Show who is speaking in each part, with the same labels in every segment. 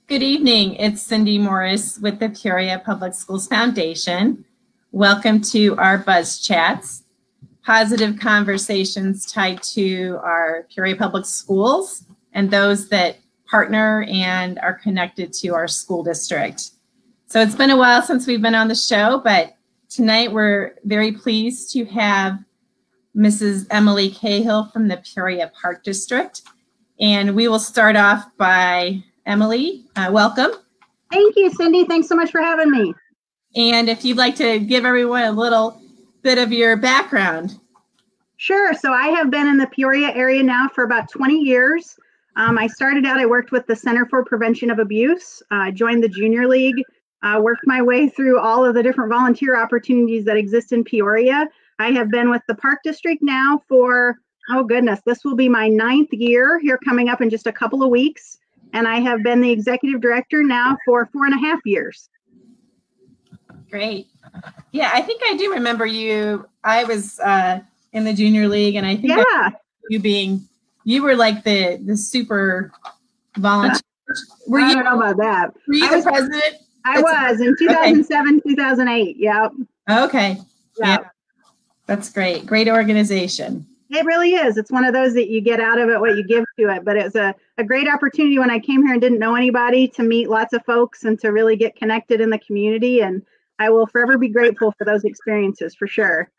Speaker 1: Good evening. It's Cindy Morris with the Peoria Public Schools Foundation. Welcome to our Buzz Chats, positive conversations tied to our Peoria Public Schools and those that partner and are connected to our school district. So it's been a while since we've been on the show, but tonight we're very pleased to have Mrs. Emily Cahill from the Peoria Park District. And we will start off by Emily, welcome.
Speaker 2: Thank you, Cindy. Thanks so much for having me.
Speaker 1: And if you'd like to give everyone a little bit of your background.
Speaker 2: Sure. So I have been in the Peoria area now for about 20 years. I started out, I worked with the Center for Prevention of Abuse, joined the Junior League, worked my way through all of the different volunteer opportunities that exist in Peoria. I have been with the Park District now for, oh goodness, this will be my 9th year here coming up in just a couple of weeks. And I have been the executive director now for 4.5 years.
Speaker 1: Great. Yeah, I think I do remember you. I was in the Junior League, and I think you were like the super volunteer.
Speaker 2: I don't know about that.
Speaker 1: Were you the president?
Speaker 2: I was in 2007, 2008. Yep.
Speaker 1: Okay. Yeah. That's great. Great organization.
Speaker 2: It really is. It's one of those that you get out of it what you give to it. But it was a great opportunity when I came here and didn't know anybody to meet lots of folks and to really get connected in the community. And I will forever be grateful for those experiences for sure.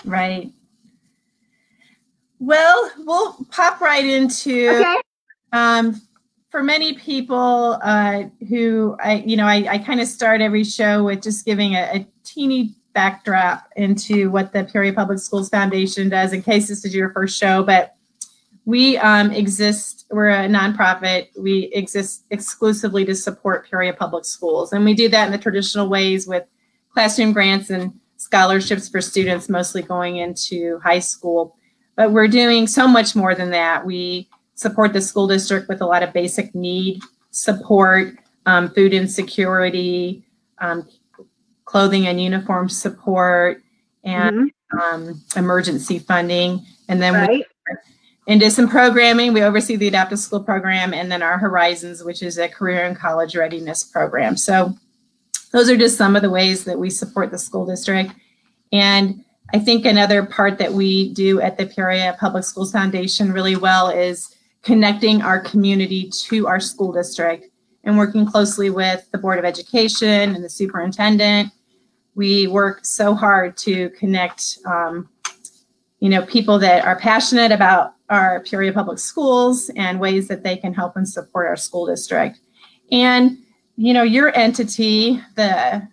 Speaker 1: Right. Well, we'll pop right into, for many people who I kind of start every show with just giving a teeny backdrop into what the Peoria Public Schools Foundation does, in case this is your first show. But we exist, we're a nonprofit. We exist exclusively to support Peoria Public Schools. And we do that in the traditional ways with classroom grants and scholarships for students, mostly going into high school. But we're doing so much more than that. We support the school district with a lot of basic need support, food insecurity, clothing and uniform support, and emergency funding. And then we into some programming. We oversee the Adaptive School Program, and then our Horizons, which is a career and college readiness program. So those are just some of the ways that we support the school district. And I think another part that we do at the Peoria Public Schools Foundation really well is connecting our community to our school district and working closely with the Board of Education and the superintendent. We work so hard to connect, people that are passionate about our Peoria Public Schools and ways that they can help and support our school district. And, your entity, the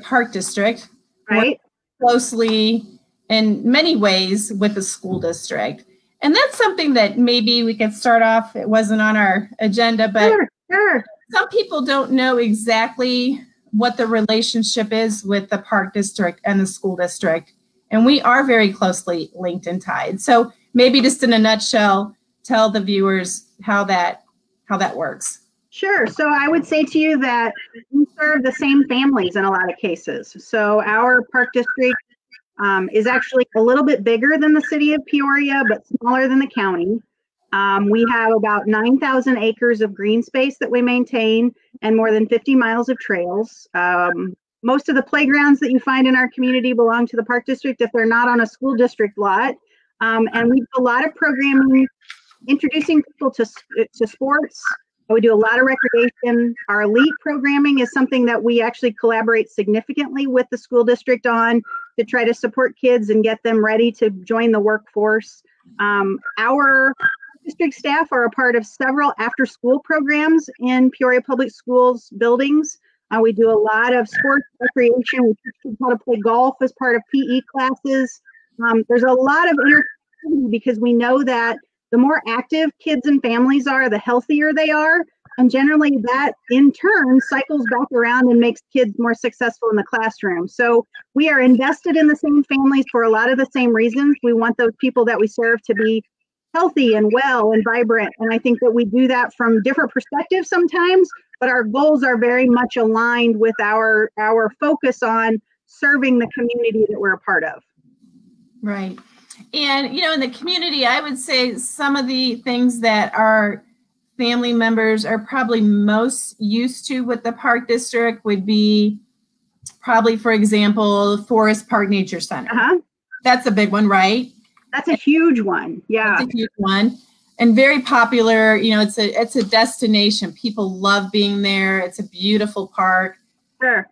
Speaker 1: Park District, works closely in many ways with the school district. And that's something that maybe we could start off, it wasn't on our agenda, but some people don't know exactly what the relationship is with the Park District and the school district. And we are very closely linked and tied. So maybe just in a nutshell, tell the viewers how that works.
Speaker 2: Sure. So I would say to you that we serve the same families in a lot of cases. So our Park District is actually a little bit bigger than the city of Peoria, but smaller than the county. We have about 9,000 acres of green space that we maintain and more than 50 miles of trails. Most of the playgrounds that you find in our community belong to the Park District if they're not on a school district lot. And we do a lot of programming, introducing people to sports. We do a lot of recreation. Our elite programming is something that we actually collaborate significantly with the school district on to try to support kids and get them ready to join the workforce. Our district staff are a part of several after-school programs in Peoria Public Schools buildings. We do a lot of sports recreation. We teach kids how to play golf as part of PE classes. There's a lot of interactivity because we know that the more active kids and families are, the healthier they are. And generally that in turn cycles back around and makes kids more successful in the classroom. So we are invested in the same families for a lot of the same reasons. We want those people that we serve to be healthy and well and vibrant. And I think that we do that from different perspectives sometimes, but our goals are very much aligned with our focus on serving the community that we're a part of.
Speaker 1: Right. And, in the community, I would say some of the things that are family members are probably most used to with the park district would be probably, for example, Forest Park Nature Center. That's a big one, right?
Speaker 2: That's a huge one. Yeah.
Speaker 1: That's a huge one. And very popular. You know, it's a destination. People love being there. It's a beautiful park.
Speaker 2: Sure.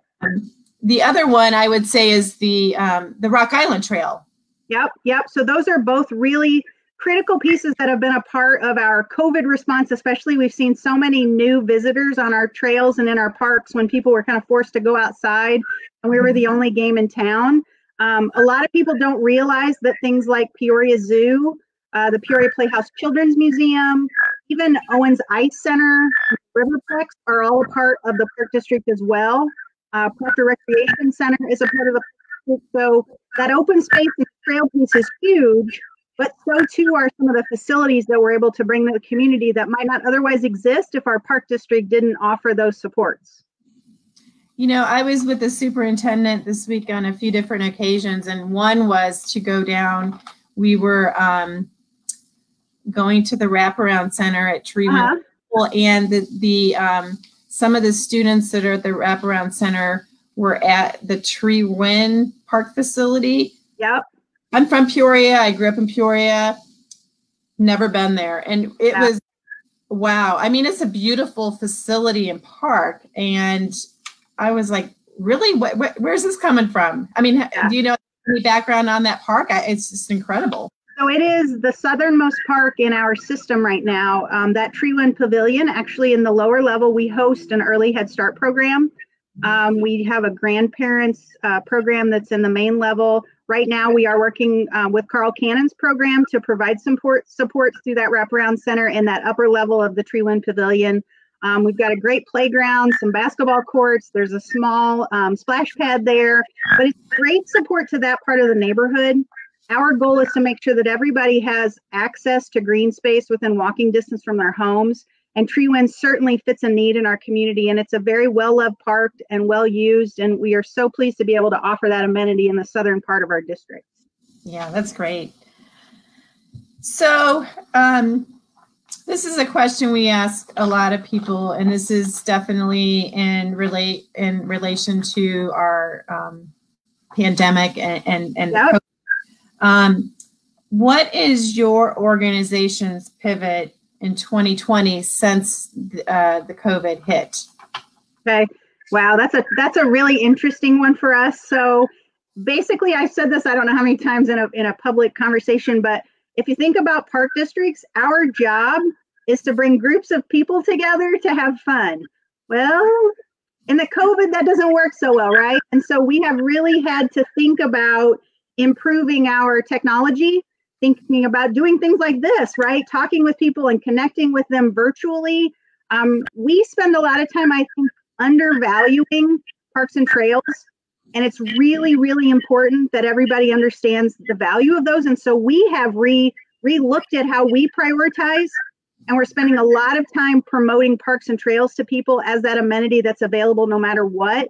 Speaker 1: The other one I would say is the Rock Island Trail.
Speaker 2: Yep. So those are both really critical pieces that have been a part of our COVID response, especially. We've seen so many new visitors on our trails and in our parks when people were kind of forced to go outside and we were the only game in town. A lot of people don't realize that things like Peoria Zoo, the Peoria Playhouse Children's Museum, even Owens Ice Center, Riverplex are all a part of the Park District as well. Proctor Recreation Center is a part of the Park. So that open space and trail piece is huge, but so too are some of the facilities that we're able to bring to the community that might not otherwise exist if our Park District didn't offer those supports.
Speaker 1: You know, I was with the superintendent this week on a few different occasions, and one was to go down. We were going to the wraparound center at Treewood, and the some of the students that are at the wraparound center were at the Tree Win Park facility.
Speaker 2: Yep.
Speaker 1: I'm from Peoria. I grew up in Peoria. Never been there, and it was wow. I mean, it's a beautiful facility and park, and I was like, really? Where's this coming from? I mean, do you know any background on that park? It's just incredible.
Speaker 2: So it is the southernmost park in our system right now. That Treeland Pavilion, actually in the lower level, we host an early Head Start program. We have a grandparents program that's in the main level. Right now, we are working with Carl Cannon's program to provide supports through that wraparound center in that upper level of the Treeland Pavilion. We've got a great playground, some basketball courts. There's a small splash pad there, but it's great support to that part of the neighborhood. Our goal is to make sure that everybody has access to green space within walking distance from their homes. And Treewind certainly fits a need in our community, and it's a very well-loved park and well-used, and we are so pleased to be able to offer that amenity in the southern part of our district.
Speaker 1: Yeah, that's great. So this is a question we ask a lot of people, and this is definitely in relation to our pandemic and
Speaker 2: yep.
Speaker 1: What is your organization's pivot in 2020 since the COVID hit?
Speaker 2: Okay, wow, that's a really interesting one for us. So basically, I said this I don't know how many times in a public conversation, but if you think about park districts, our job is to bring groups of people together to have fun. Well, in the COVID, that doesn't work so well, right? And so we have really had to think about improving our technology, thinking about doing things like this, right? Talking with people and connecting with them virtually. We spend a lot of time, I think, undervaluing parks and trails. And it's really, really important that everybody understands the value of those. And so we have re-looked at how we prioritize, and we're spending a lot of time promoting parks and trails to people as that amenity that's available no matter what.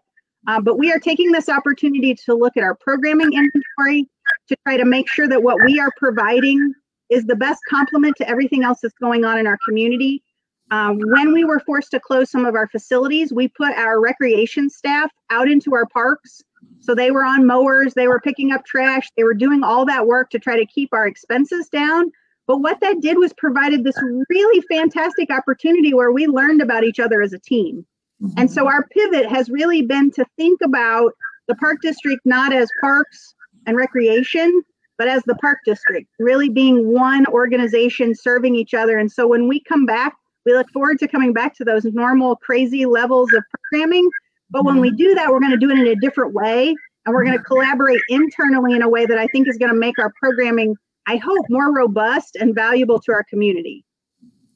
Speaker 2: But we are taking this opportunity to look at our programming inventory to try to make sure that what we are providing is the best complement to everything else that's going on in our community. When we were forced to close some of our facilities, we put our recreation staff out into our parks. So they were on mowers, they were picking up trash, they were doing all that work to try to keep our expenses down. But what that did was provided this really fantastic opportunity where we learned about each other as a team. Mm-hmm. And so our pivot has really been to think about the park district not as parks and recreation, but as the park district, really being one organization serving each other. And so when we come back, we look forward to coming back to those normal crazy levels of programming. But when we do that, we're going to do it in a different way. And we're going to collaborate internally in a way that I think is going to make our programming, I hope, more robust and valuable to our community.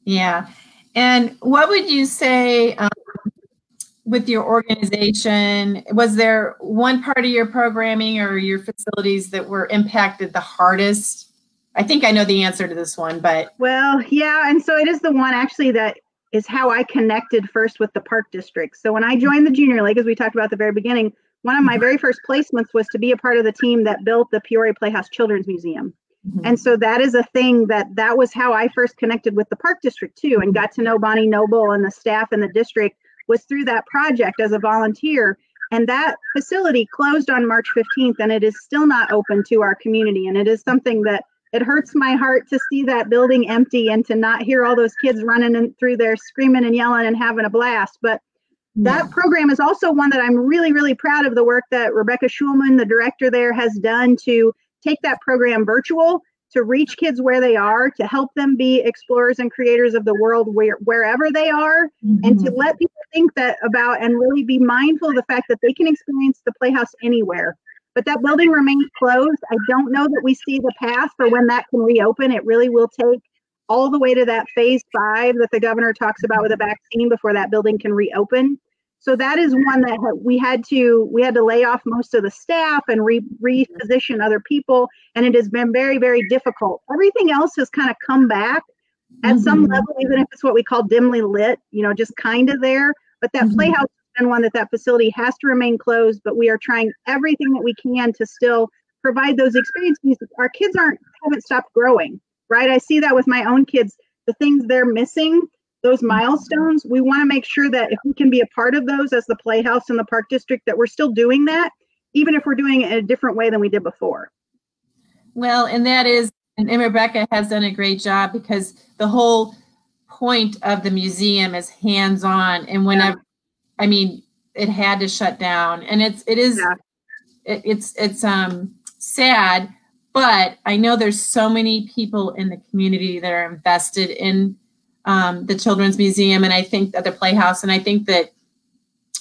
Speaker 1: Yeah. And what would you say with your organization? Was there one part of your programming or your facilities that were impacted the hardest? I think I know the answer to this one, but.
Speaker 2: Well, yeah. And so it is the one actually that is how I connected first with the park district. So when I joined the Junior League, as we talked about at the very beginning, one of my very first placements was to be a part of the team that built the Peoria Playhouse Children's Museum. And so that is a thing that was how I first connected with the Park District too, and got to know Bonnie Noble and the staff in the district, was through that project as a volunteer. And that facility closed on March 15th, and it is still not open to our community. And it is something that it hurts my heart to see that building empty and to not hear all those kids running through there screaming and yelling and having a blast. But that program is also one that I'm really, really proud of the work that Rebecca Schulman, the director there, has done to take that program virtual, to reach kids where they are, to help them be explorers and creators of the world wherever they are, and to let people think that about and really be mindful of the fact that they can experience the Playhouse anywhere. But that building remains closed. I don't know that we see the path for when that can reopen. It really will take all the way to that phase 5 that the governor talks about with a vaccine before that building can reopen. So that is one that we had to lay off most of the staff and reposition other people, and it has been very, very difficult. Everything else has kind of come back at some level, even if it's what we call dimly lit, just kind of there. But that Playhouse has been one that facility has to remain closed, but we are trying everything that we can to still provide those experiences. Our kids haven't stopped growing, right? I see that with my own kids, the things they're missing, those milestones, we want to make sure that if we can be a part of those as the Playhouse and the Park District, that we're still doing that, even if we're doing it in a different way than we did before.
Speaker 1: Well, and Rebecca has done a great job, because the whole point of the museum is hands-on, and whenever, it had to shut down, and it's sad, but I know there's so many people in the community that are invested in the Children's Museum, and I think that the Playhouse, and I think that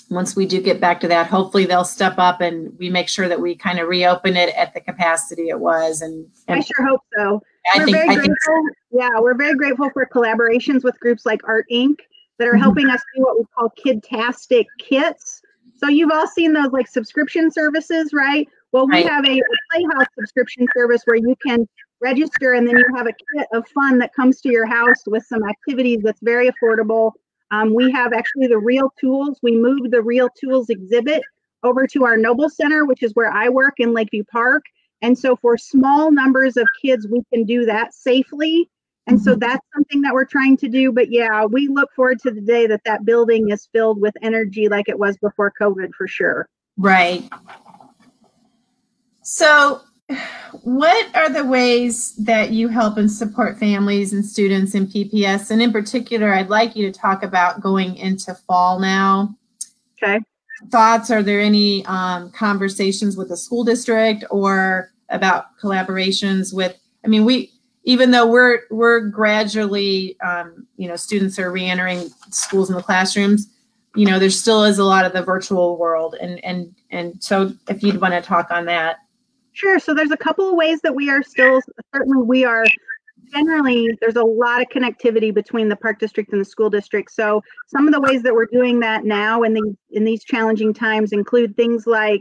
Speaker 1: once we do get back to that, hopefully they'll step up and we make sure that we kind of reopen it at the capacity it was. And
Speaker 2: I sure hope so. We're very grateful for collaborations with groups like Art Inc. that are helping us do what we call Kidtastic kits. So you've all seen those like subscription services, right? Well, we have a Playhouse subscription service where you can register, and then you have a kit of fun that comes to your house with some activities that's very affordable. We have actually the Real Tools. We moved the Real Tools exhibit over to our Noble Center, which is where I work in Lakeview Park. And so for small numbers of kids, we can do that safely. And so that's something that we're trying to do. But yeah, we look forward to the day that building is filled with energy like it was before COVID, for sure.
Speaker 1: Right. So what are the ways that you help and support families and students in PPS? And in particular, I'd like you to talk about going into fall now.
Speaker 2: Okay.
Speaker 1: Thoughts? Are there any conversations with the school district or about collaborations with, even though we're gradually, students are reentering schools in the classrooms, there still is a lot of the virtual world. And so if you'd want to talk on that.
Speaker 2: Sure. So there's a couple of ways that there's a lot of connectivity between the Park District and the school district. So some of the ways that we're doing that now in these challenging times include things like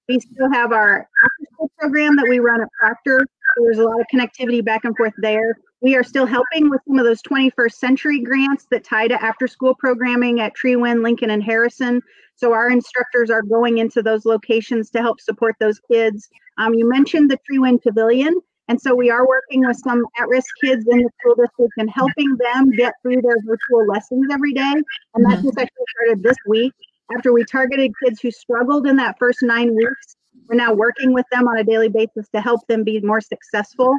Speaker 2: we still have our after-school program that we run at Proctor. So there's a lot of connectivity back and forth there. We are still helping with some of those 21st century grants that tie to after-school programming at Treewind, Lincoln, and Harrison. So our instructors are going into those locations to help support those kids. You mentioned the Treewind Pavilion. And so we are working with some at-risk kids in the school district and helping them get through their virtual lessons every day. And that just actually started this week. After we targeted kids who struggled in that first 9 weeks, we're now working with them on a daily basis to help them be more successful.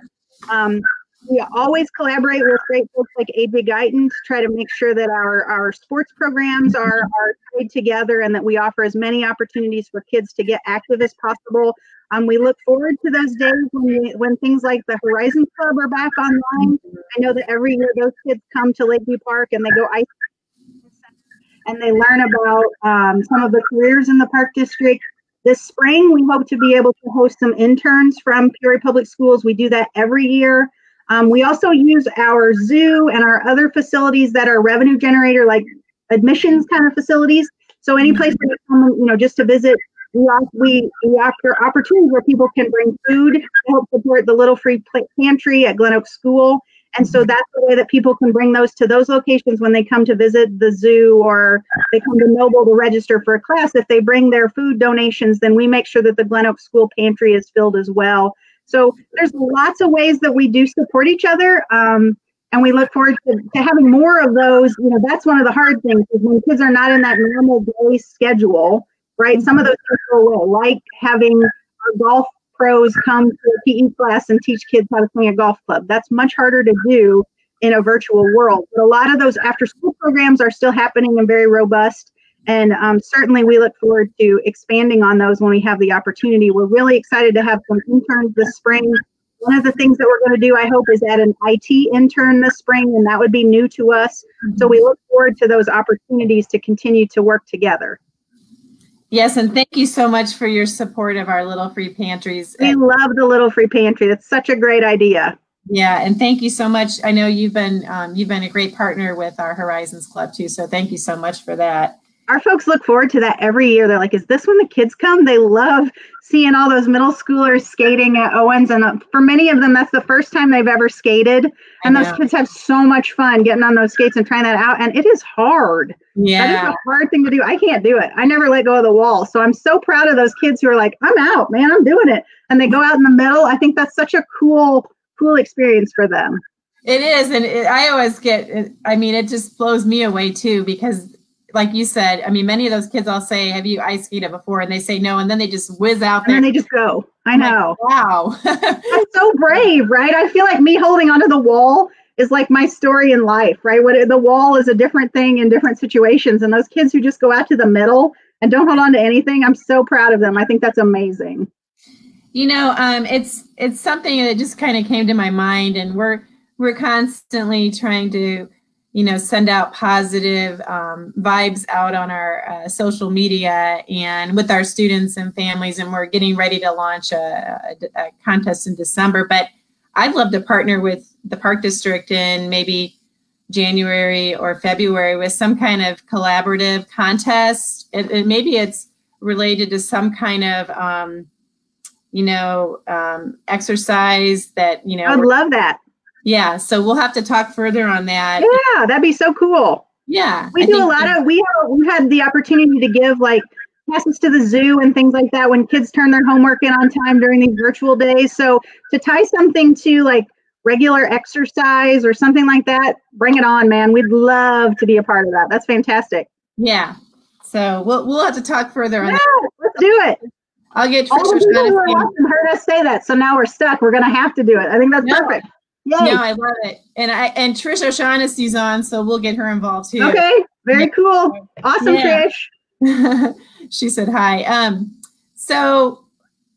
Speaker 2: We always collaborate with great folks like AJ Guyton to try to make sure that our sports programs are tied together and that we offer as many opportunities for kids to get active as possible. We look forward to those days when things like the Horizon Club are back online. I know that every year those kids come to Lakeview Park and they go ice and they learn about some of the careers in the Park District. This spring, we hope to be able to host some interns from Peoria Public Schools. We do that every year. We also use our zoo and our other facilities that are revenue generator, like admissions kind of facilities. So any place where you come, just to visit, we offer opportunities where people can bring food to help support the Little Free Pantry at Glen Oak School. And so that's the way that people can bring those to those locations when they come to visit the zoo or they come to Noble to register for a class. If they bring their food donations, then we make sure that the Glen Oak School Pantry is filled as well. So there's lots of ways that we do support each other. And we look forward to having more of those. You know, that's one of the hard things is when kids are not in that normal day schedule, right? Some of those things go away, like having our golf pros come to a PE class and teach kids how to swing a golf club. That's much harder to do in a virtual world. But a lot of those after school programs are still happening and very robust. And certainly we look forward to expanding on those when we have the opportunity. We're really excited to have some interns this spring. One of the things that we're going to do, I hope, is add an IT intern this spring, and that would be new to us. So we look forward to those opportunities to continue to work together.
Speaker 1: Yes, and thank you so much for your support of our Little Free Pantries.
Speaker 2: We love the Little Free Pantry. That's such a great idea.
Speaker 1: Yeah, and thank you so much. I know you've been a great partner with our Horizons Club too, so thank you so much for that.
Speaker 2: Our folks look forward to that every year. They're like, is this when the kids come? They love seeing all those middle schoolers skating at Owens. And for many of them, that's the first time they've ever skated. And those kids have so much fun getting on those skates and trying that out. And it is hard.
Speaker 1: Yeah.
Speaker 2: That is a hard thing to do. I can't do it. I never let go of the wall. So I'm so proud of those kids who are like, I'm out, man, I'm doing it. And they go out in the middle. I think that's such a cool experience for them.
Speaker 1: It is. And I always it just blows me away too, because like you said, I mean, many of those kids, I'll say, have you ice skated before? And they say no. And then they just whiz out there.
Speaker 2: And then they just go. I know.
Speaker 1: Like, wow.
Speaker 2: That's so brave, right? I feel like me holding onto the wall is like my story in life, right? The wall is a different thing in different situations. And those kids who just go out to the middle and don't hold on to anything, I'm so proud of them. I think that's amazing.
Speaker 1: You know, it's something that just kind of came to my mind, and we're constantly trying to, you know, send out positive vibes out on our social media and with our students and families. And we're getting ready to launch a contest in December. But I'd love to partner with the Park District in maybe January or February with some kind of collaborative contest. Maybe it's related to some kind of, exercise that, you know.
Speaker 2: I'd love that.
Speaker 1: Yeah, so we'll have to talk further on that.
Speaker 2: Yeah, that'd be so cool.
Speaker 1: Yeah.
Speaker 2: We had the opportunity to give like passes to the zoo and things like that when kids turn their homework in on time during these virtual days. So to tie something to like regular exercise or something like that, bring it on, man. We'd love to be a part of that. That's fantastic.
Speaker 1: Yeah. So we'll have to talk further on that.
Speaker 2: Let's do it.
Speaker 1: I'll get
Speaker 2: All the people who heard us say that, so now we're stuck. We're going to have to do it. I think that's perfect. Yay.
Speaker 1: No, I love it. And Trish O'Shaughnessy's on, so we'll get her involved too.
Speaker 2: Okay, very cool. Awesome, Trish.
Speaker 1: She said hi. So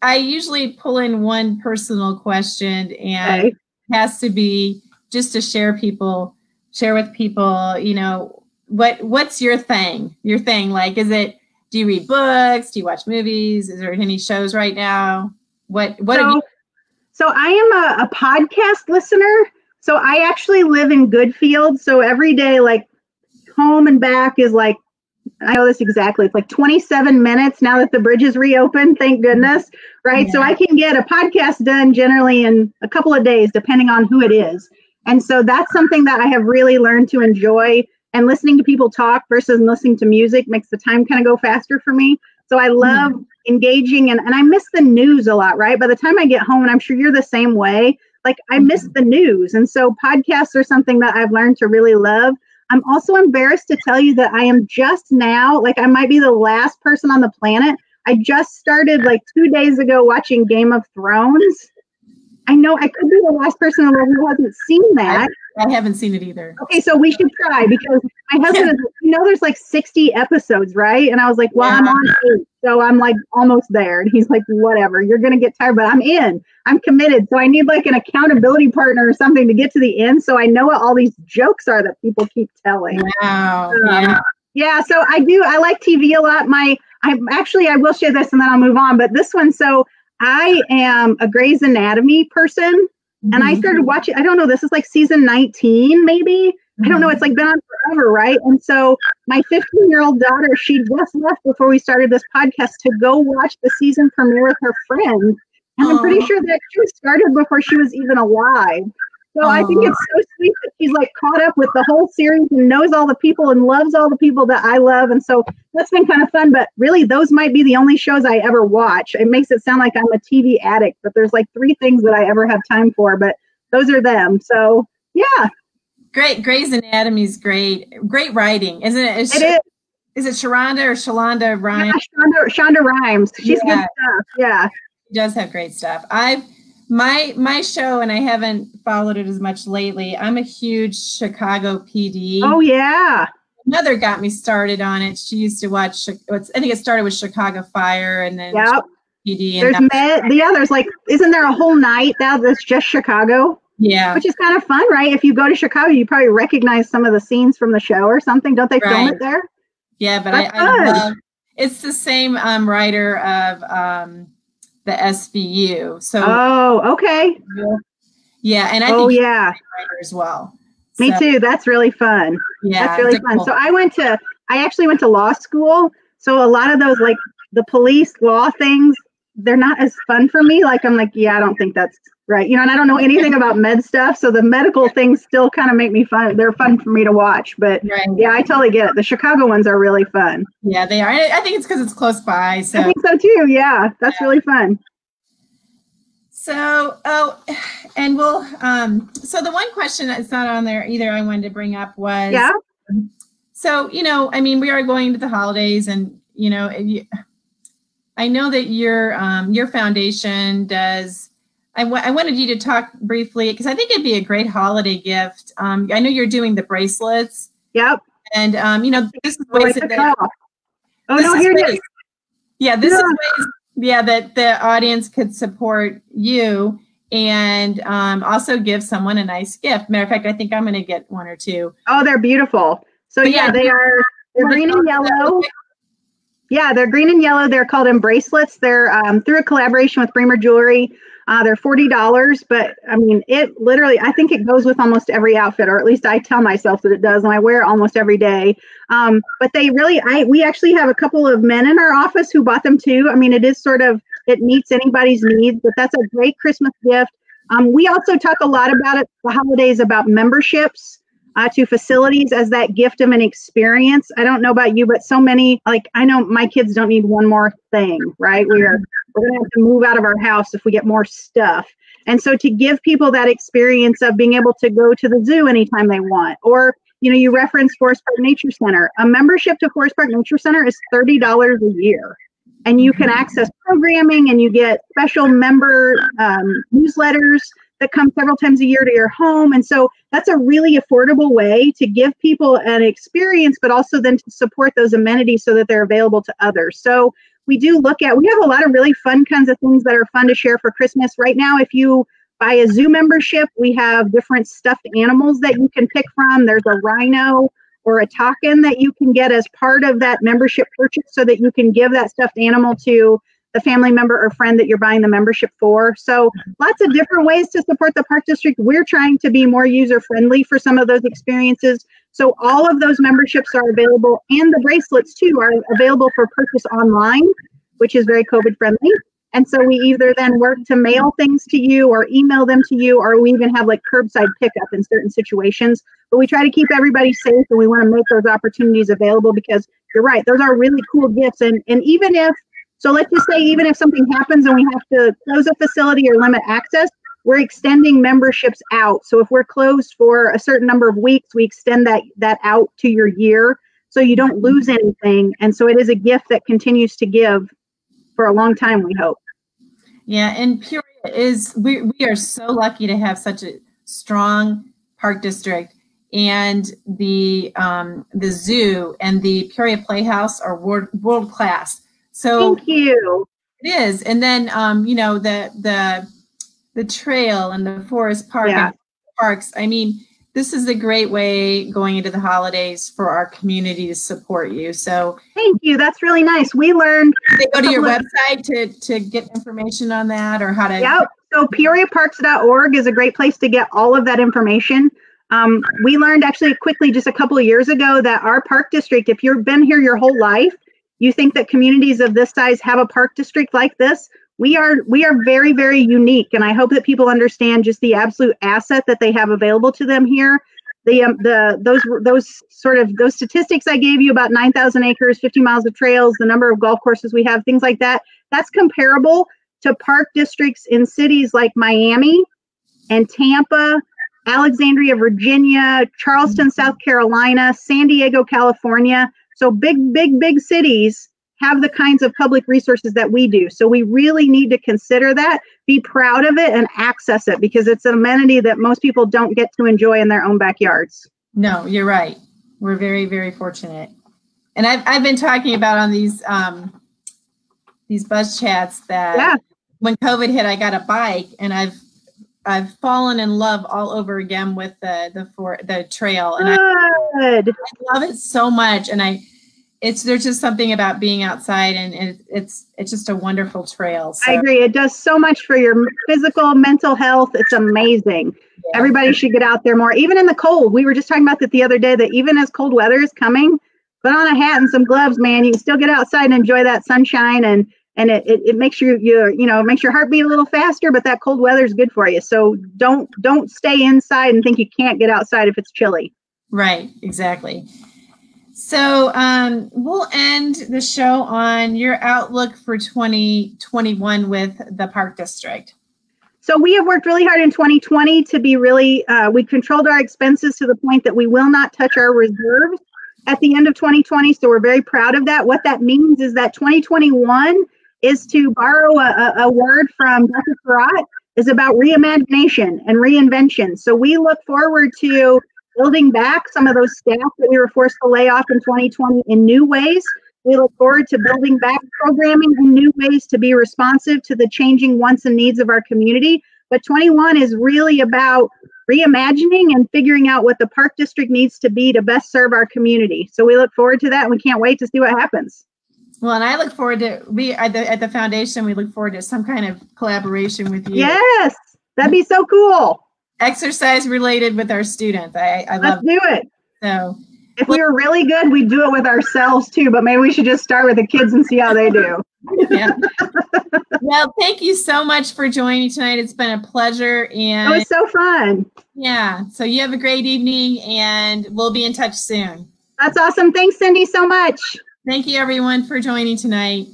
Speaker 1: I usually pull in one personal question, and it has to be just to share with people, you know, what's your thing? Your thing, like, do you read books? Do you watch movies? Is there any shows right now? What have you?
Speaker 2: So I am a podcast listener. So I actually live in Goodfield. So every day, like home and back is like, I know this exactly. It's like 27 minutes now that the bridge is reopened. Thank goodness. Right. Yeah. So I can get a podcast done generally in a couple of days, depending on who it is. And so that's something that I have really learned to enjoy. And listening to people talk versus listening to music makes the time kind of go faster for me. So I love engaging, and I miss the news a lot, right? By the time I get home, and I'm sure you're the same way, like I miss the news. And so podcasts are something that I've learned to really love. I'm also embarrassed to tell you that I am just now, like I might be the last person on the planet. I just started like 2 days ago watching Game of Thrones. I know I could be the last person in the world who hasn't seen that.
Speaker 1: I haven't seen it either.
Speaker 2: Okay, so we should try, because my husband is, there's like 60 episodes, right? And I was like, well, I'm on 8, so I'm like almost there. And he's like, whatever, you're going to get tired, but I'm in. I'm committed. So I need like an accountability partner or something to get to the end, so I know what all these jokes are that people keep telling.
Speaker 1: Wow.
Speaker 2: Yeah, so I like TV a lot. I will share this and then I'll move on, but this one, so I am a Grey's Anatomy person. And I started watching, I don't know, this is like season 19, maybe. I don't know. It's like been on forever, right? And so my 15-year-old daughter, she just left before we started this podcast to go watch the season premiere with her friends. And I'm pretty sure that she started before she was even alive. So I think it's so sweet that she's like caught up with the whole series and knows all the people and loves all the people that I love. And so that's been kind of fun. But really, those might be the only shows I ever watch. It makes it sound like I'm a TV addict, but there's like 3 things that I ever have time for. But those are them. So yeah.
Speaker 1: Great. Grey's Anatomy is great. Great writing, isn't it?
Speaker 2: It is.
Speaker 1: Is it Sharonda or Shalonda Rhimes?
Speaker 2: Yeah, Shonda Rhimes. She's good stuff. Yeah.
Speaker 1: She does have great stuff. My show, and I haven't followed it as much lately. I'm a huge Chicago PD.
Speaker 2: Oh yeah.
Speaker 1: Mother got me started on it. She used to watch. I think it started with Chicago Fire, and then PD. And
Speaker 2: there's like, isn't there a whole night now that's just Chicago?
Speaker 1: Yeah,
Speaker 2: which is kind of fun, right? If you go to Chicago, you probably recognize some of the scenes from the show or something. Don't they film it there?
Speaker 1: Yeah, but I love. It's the same writer of the SVU. So
Speaker 2: okay.
Speaker 1: Yeah, and I think yeah, writer as well.
Speaker 2: Me too. That's really fun. Yeah, that's really fun. Cool. So I actually went to law school. So a lot of those, like the police law things, they're not as fun for me. Like I'm like, yeah, I don't think that's right. You know, and I don't know anything about med stuff. So the medical things still kind of make me fun. They're fun for me to watch. But yeah, I totally get it. The Chicago ones are really fun.
Speaker 1: Yeah, they are. I think it's because it's close by. So
Speaker 2: I think so too. Yeah, that's really fun.
Speaker 1: So, and we'll, so the one question that's not on there either I wanted to bring up was, so, you know, I mean, we are going to the holidays and, you know, I know that your foundation does, I wanted you to talk briefly, because I think it'd be a great holiday gift. I know you're doing the bracelets.
Speaker 2: Yep.
Speaker 1: And, you know, this is ways that,
Speaker 2: here it is.
Speaker 1: Yeah, this is ways, that the audience could support you and also give someone a nice gift. Matter of fact, I think I'm going to get 1 or 2.
Speaker 2: Oh, they're beautiful. So they're green and yellow. Yeah, they're green and yellow. They're called bracelets. They're through a collaboration with Bremer Jewelry. They're $40, but I mean, it literally, I think it goes with almost every outfit, or at least I tell myself that it does, and I wear it almost every day. But they really, we actually have a couple of men in our office who bought them too. I mean, it is sort of, it meets anybody's needs, but that's a great Christmas gift. We also talk a lot about it, the holidays, about memberships to facilities as that gift of an experience. I don't know about you, but so many, like, I know my kids don't need one more thing, right? We're going to have to move out of our house if we get more stuff. And so to give people that experience of being able to go to the zoo anytime they want, or, you know, you reference Forest Park Nature Center. A membership to Forest Park Nature Center is $30 a year. And you can access programming and you get special member newsletters that come several times a year to your home. And so that's a really affordable way to give people an experience, but also then to support those amenities so that they're available to others. So we have a lot of really fun kinds of things that are fun to share for Christmas. Right now, if you buy a zoo membership, we have different stuffed animals that you can pick from. There's a rhino or a takin that you can get as part of that membership purchase so that you can give that stuffed animal to the family member or friend that you're buying the membership for. So lots of different ways to support the Park District. We're trying to be more user-friendly for some of those experiences. So all of those memberships are available, and the bracelets too are available for purchase online, which is very COVID-friendly. And so we either then work to mail things to you or email them to you, or we even have like curbside pickup in certain situations. But we try to keep everybody safe, and we want to make those opportunities available because you're right, those are really cool gifts. And even if, so let's just say even if something happens and we have to close a facility or limit access, we're extending memberships out. So if we're closed for a certain number of weeks, we extend that out to your year so you don't lose anything. And so it is a gift that continues to give for a long time, we hope.
Speaker 1: Yeah, and Peoria is, we are so lucky to have such a strong park district, and the zoo and the Peoria Playhouse are world class. So
Speaker 2: thank you.
Speaker 1: It is. And then you know, the trail and the forest park and parks. I mean, this is a great way going into the holidays for our community to support you. So
Speaker 2: thank you. That's really nice. We learned.
Speaker 1: They go to your website to get information on that, or how to.
Speaker 2: Yep. So PeoriaParks.org is a great place to get all of that information. We learned actually quickly just a couple of years ago that our park district, if you've been here your whole life, you think that communities of this size have a park district like this, we are very, very unique. And I hope that people understand just the absolute asset that they have available to them here. Those statistics I gave you about 9,000 acres, 50 miles of trails, the number of golf courses we have, things like that, that's comparable to park districts in cities like Miami and Tampa, Alexandria, Virginia, Charleston, South Carolina, San Diego, California. So big cities have the kinds of public resources that we do. So we really need to consider that, be proud of it, and access it, because it's an amenity that most people don't get to enjoy in their own backyards.
Speaker 1: No, you're right. We're very, very fortunate. And I've been talking about on these buzz chats that when COVID hit, I got a bike, and I've fallen in love all over again with the trail, and I love it so much. And there's just something about being outside, and it's just a wonderful trail. So.
Speaker 2: I agree. It does so much for your physical, mental health. It's amazing. Yeah. Everybody should get out there more, even in the cold. We were just talking about that the other day, that even as cold weather is coming, put on a hat and some gloves, man. You can still get outside and enjoy that sunshine, and it makes makes your heart beat a little faster, but that cold weather is good for you. So don't stay inside and think you can't get outside if it's chilly.
Speaker 1: Right. Exactly. So we'll end the show on your outlook for 2021 with the Park District.
Speaker 2: So we have worked really hard in 2020 to be really, we controlled our expenses to the point that we will not touch our reserves at the end of 2020. So we're very proud of that. What that means is that 2021 is, to borrow a word from Dr. Surratt, is about reimagination and reinvention. So we look forward to building back some of those staff that we were forced to lay off in 2020 in new ways. We look forward to building back programming in new ways to be responsive to the changing wants and needs of our community. But 21 is really about reimagining and figuring out what the Park District needs to be to best serve our community. So we look forward to that, and we can't wait to see what happens.
Speaker 1: Well, and I look forward to, at the foundation, we look forward to some kind of collaboration with you.
Speaker 2: Yes, that'd be so cool.
Speaker 1: Exercise related with our students. I love.
Speaker 2: Let's do it.
Speaker 1: So
Speaker 2: if we were really good, we'd do it with ourselves too, but maybe we should just start with the kids and see how they do.
Speaker 1: Yeah. Well, thank you so much for joining me tonight. It's been a pleasure. And
Speaker 2: it was so fun.
Speaker 1: Yeah. So you have a great evening, and we'll be in touch soon.
Speaker 2: That's awesome. Thanks, Cindy, so much.
Speaker 1: Thank you, everyone, for joining tonight.